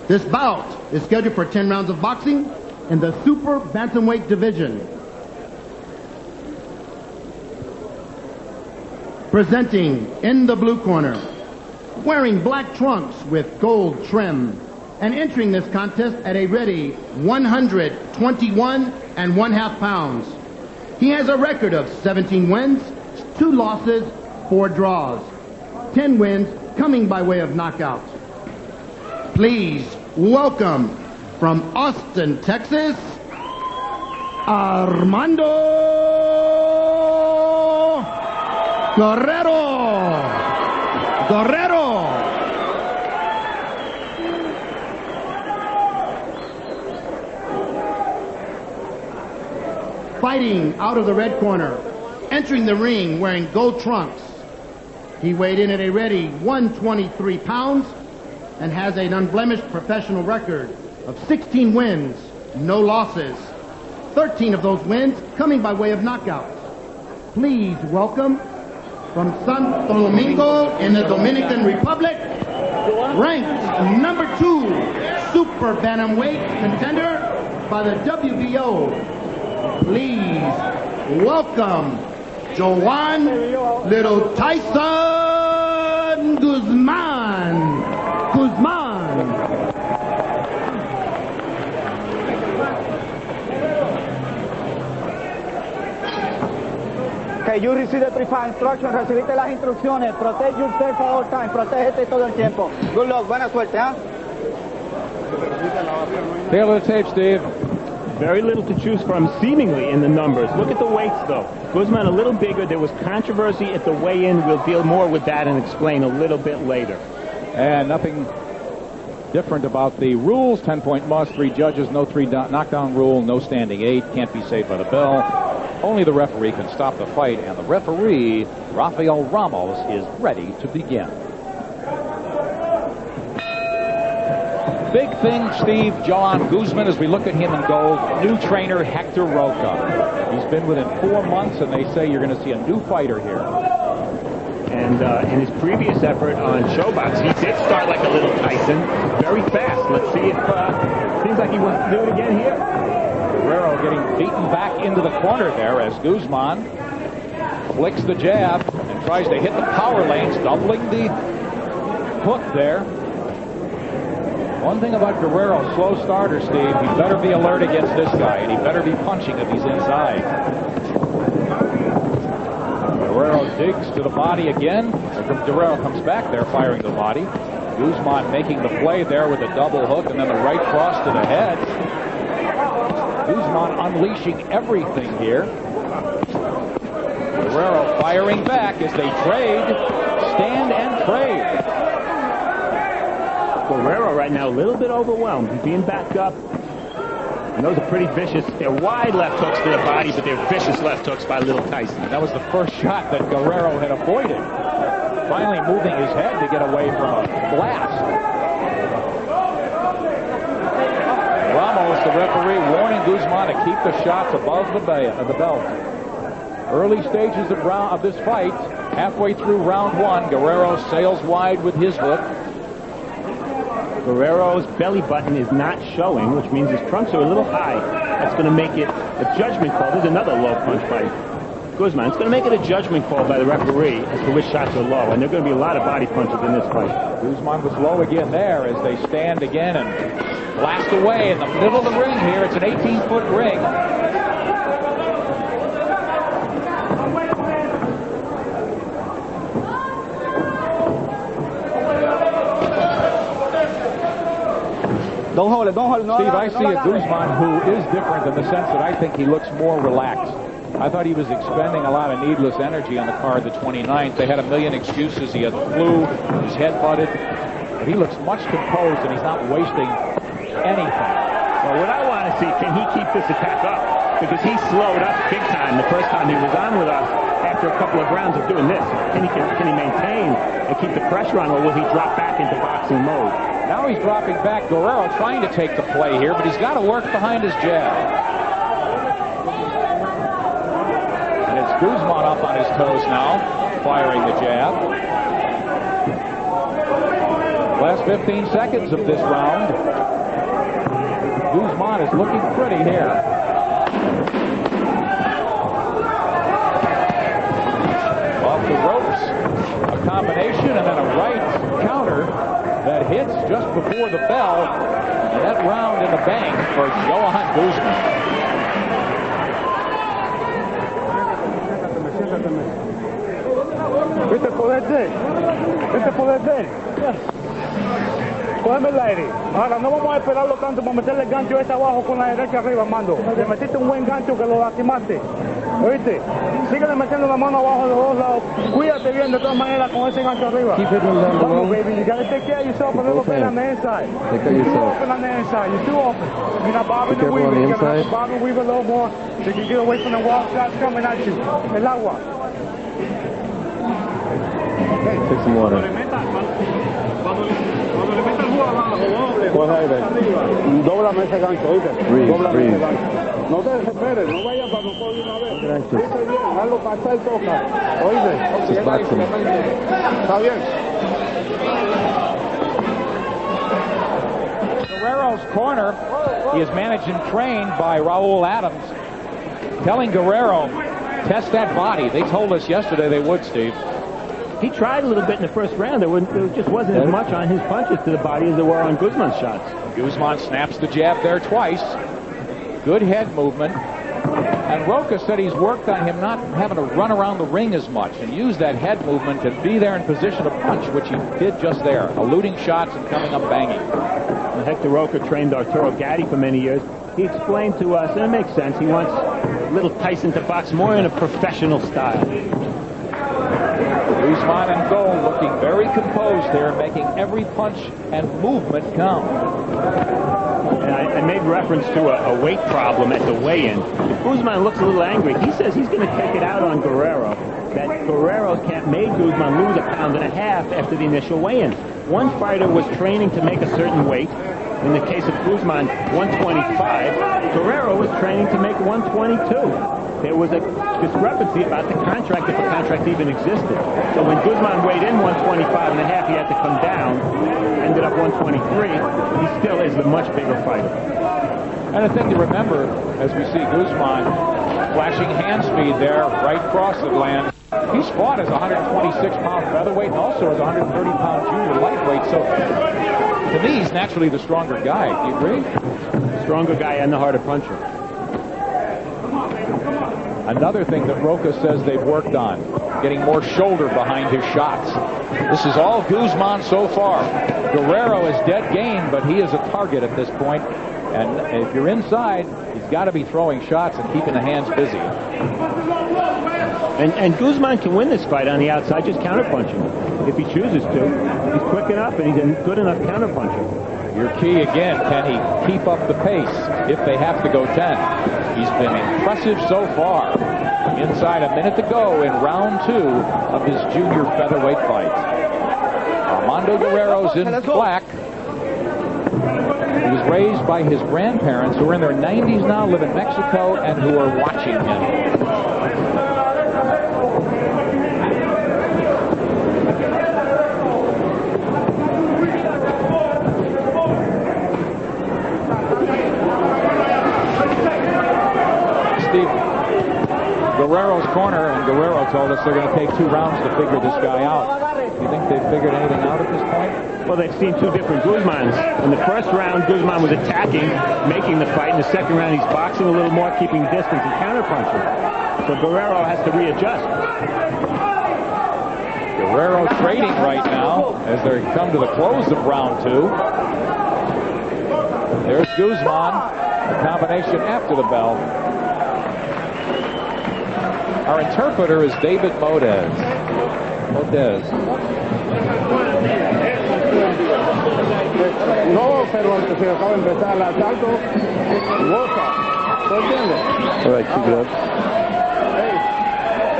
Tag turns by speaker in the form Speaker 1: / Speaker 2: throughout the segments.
Speaker 1: This bout is scheduled for 10 rounds of boxing in the super bantamweight division. Presenting in the blue corner, wearing black trunks with gold trim, and entering this contest at a ready 121 1/2 pounds. He has a record of 17 wins, 2 losses, 4 draws, 10 wins coming by way of knockout. Please welcome from Austin, Texas, Armando Guerrero. Fighting out of the red corner, entering the ring wearing gold trunks. He weighed in at a ready 123 pounds and has an unblemished professional record of 16 wins, no losses. 13 of those wins coming by way of knockout. Please welcome from Santo Domingo in the Dominican Republic, ranked number 2 super bantamweight contender by the WBO. Please welcome Joan Little Tyson Guzman.
Speaker 2: Okay, you receive the pre-fight instruction, recibiste las instrucciones, protect yourself at all time, protégete todo el tiempo. Good luck, buena suerte, ¿ah?
Speaker 3: Take a little tape, Steve.
Speaker 4: Very little to choose from, seemingly, in the numbers. Look at the weights, though. Guzman a little bigger. There was controversy at the weigh-in. We'll deal more with that and explain a little bit later.
Speaker 3: And nothing different about the rules. 10-point must, 3 judges, no 3 knockdown rule, no standing 8, can't be saved by the bell. Only the referee can stop the fight, and the referee, Rafael Ramos, is ready to begin. Big thing, Steve, Joan Guzman, as we look at him in gold, new trainer Hector Roca. He's been within 4 months, and they say you're going to see a new fighter here.
Speaker 4: And in his previous effort on Showbox, he did start like a little Tyson, very fast. Let's see if seems like he wants to do it again here.
Speaker 3: Guerrero getting beaten back into the corner there as Guzman flicks the jab and tries to hit the power lanes, doubling the hook there. One thing about Guerrero, slow starter, Steve, he better be alert against this guy, and he better be punching if he's inside. Guerrero digs to the body again. Guerrero comes back there, firing the body. Guzman making the play there with a double hook, and then the right cross to the head. Guzman unleashing everything here. Guerrero firing back as they trade, stand and trade.
Speaker 4: Guerrero right now a little bit overwhelmed. He's being backed up. And those are pretty vicious. They're wide left hooks to the body, but they're vicious left hooks by Little Tyson.
Speaker 3: That was the first shot that Guerrero had avoided. Finally moving his head to get away from a blast. Ramos, the referee, warning Guzman to keep the shots above the belt. Early stages of this fight, halfway through round 1, Guerrero sails wide with his hook.
Speaker 4: Guerrero's belly button is not showing, which means his trunks are a little high. That's going to make it a judgment call. There's another low punch by Guzman. It's going to make it a judgment call by the referee as to which shots are low, and there are going to be a lot of body punches in this fight.
Speaker 3: Guzman was low again there as they stand again and blast away in the middle of the ring here. It's an 18-foot ring.
Speaker 2: Don't hold it, don't hold it. No,
Speaker 3: Steve,
Speaker 2: no,
Speaker 3: I see a Guzman who is different in the sense that I think he looks more relaxed. I thought he was expending a lot of needless energy on the card the 29th. They had a million excuses. He had the flu, his head butted. But he looks much composed, and he's not wasting anything.
Speaker 4: Well, what I want to see, can he keep this attack up? Because he slowed up big time the first time he was on with us after a couple of rounds of doing this. Can he maintain and keep the pressure on, or will he drop back into boxing mode?
Speaker 3: Now he's dropping back. Guerrero trying to take the play here, but he's got to work behind his jab. And it's Guzman up on his toes now, firing the jab. Last 15 seconds of this round. Guzman is looking pretty here. Off the ropes, a combination, and then a right counter that hits just before the bell. And that round in the bank for Joan Guzman.
Speaker 2: ¿Viste el poder de él? ¿Viste el poder de él? Cógeme el aire. Ahora no vamos a esperarlo tanto para meterle el gancho ese abajo con la derecha arriba, Armando. Le metiste un buen gancho que lo lastimaste. ¿Oíste? Síguele metiendo la mano abajo de los dos lados. Cuídate bien de todas maneras con ese gancho arriba.
Speaker 5: Keep hitting them down below.
Speaker 2: Baby, you gotta take care of yourself a little bit on the inside.
Speaker 5: Take care of
Speaker 2: You're too
Speaker 5: yourself.
Speaker 2: open on the inside. You're too open. You're not bobbing
Speaker 5: Be
Speaker 2: and
Speaker 5: careful on
Speaker 2: weaving.
Speaker 5: the
Speaker 2: You're gonna have
Speaker 5: inside.
Speaker 2: to bob and weave a little more so you can get away from the wild shots coming at you. El agua.
Speaker 5: Take some water.
Speaker 2: Coge aire. Dóblame ese gancho, ¿oíste?
Speaker 5: Breathe,
Speaker 2: Dóblame
Speaker 5: breathe.
Speaker 2: ese gancho. No te desesperes, no vayas para no coger una vez.
Speaker 5: Gracias.
Speaker 2: Dice bien, hazlo pasar, toca. ¿Oíste?
Speaker 5: Just box him.
Speaker 2: Está bien.
Speaker 3: Guerrero's corner. He is managed and trained by Raul Adams, telling Guerrero, test that body. They told us yesterday they would, Steve.
Speaker 4: He tried a little bit in the first round. There just wasn't as much on his punches to the body as there were on Guzman's shots.
Speaker 3: Guzman snaps the jab there twice. Good head movement. And Roca said he's worked on him not having to run around the ring as much and use that head movement and be there in position to punch, which he did just there, eluding shots and coming up banging.
Speaker 4: Hector Roca trained Arturo Gatti for many years. He explained to us, and it makes sense, he wants little Tyson to box more in a professional style.
Speaker 3: Guzman and goal looking very composed here, making every punch and movement count.
Speaker 4: And I made reference to a weight problem at the weigh-in. Guzman looks a little angry. He says he's going to take it out on Guerrero, that Guerrero can't make Guzman lose 1.5 pounds after the initial weigh-in. One fighter was training to make a certain weight. In the case of Guzman, 125. Guerrero was training to make 122. There was a discrepancy about the contract, if a contract even existed. So when Guzman weighed in 125.5, he had to come down, ended up 123. He still is the much bigger fighter.
Speaker 3: And a thing to remember as we see Guzman flashing hand speed there right across the land. He's fought as a 126-pound featherweight and also as a 130-pound junior lightweight. So to me, he's naturally the stronger guy. Do you agree?
Speaker 4: Stronger guy and the harder puncher.
Speaker 3: Another thing that Roca says they've worked on, getting more shoulder behind his shots. This is all Guzman so far. Guerrero is dead game, but he is a target at this point. And if you're inside, he's got to be throwing shots and keeping the hands busy.
Speaker 4: And Guzman can win this fight on the outside just counterpunching if he chooses to. He's quick enough and he's a good enough counterpuncher.
Speaker 3: Your key again, can he keep up the pace if they have to go 10? He's been impressive so far. Inside a minute to go in round 2 of his junior featherweight fight. Armando Guerrero's in black. He was raised by his grandparents who are in their 90s now, live in Mexico, and who are watching him. Guerrero's corner, and Guerrero told us they're going to take 2 rounds to figure this guy out. Do you think they've figured anything out at this point?
Speaker 4: Well, they've seen 2 different Guzmans. In the first round, Guzman was attacking, making the fight. In the second round, he's boxing a little more, keeping distance and counterpunching. So Guerrero has to readjust.
Speaker 3: Guerrero trading right now as they come to the close of round 2. There's Guzman, a combination after the bell. Our interpreter is David Modez.
Speaker 2: No, pero antes se acaba de empezar el asalto, goza. ¿Tú entiendes?
Speaker 5: All right, keep it up.
Speaker 2: Hey,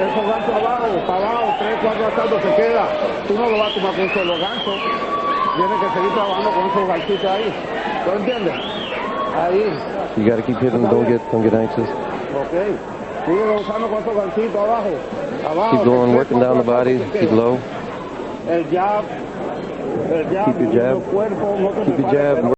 Speaker 2: esos ganchos abajo, para abajo, 3, 4 asaltos se queda. Tú no lo vas a tomar con un solo gancho. Tienes que seguir trabajando con esos ganchitos ahí. ¿Tú entiendes? Ahí.
Speaker 5: You got to keep hitting. Don't get anxious.
Speaker 2: Okay. Sigue usando con esos ganchitos abajo. Abajo.
Speaker 5: Keep going, working down the body. Keep low.
Speaker 2: El jab,
Speaker 5: Keep your jab. Keep your jab.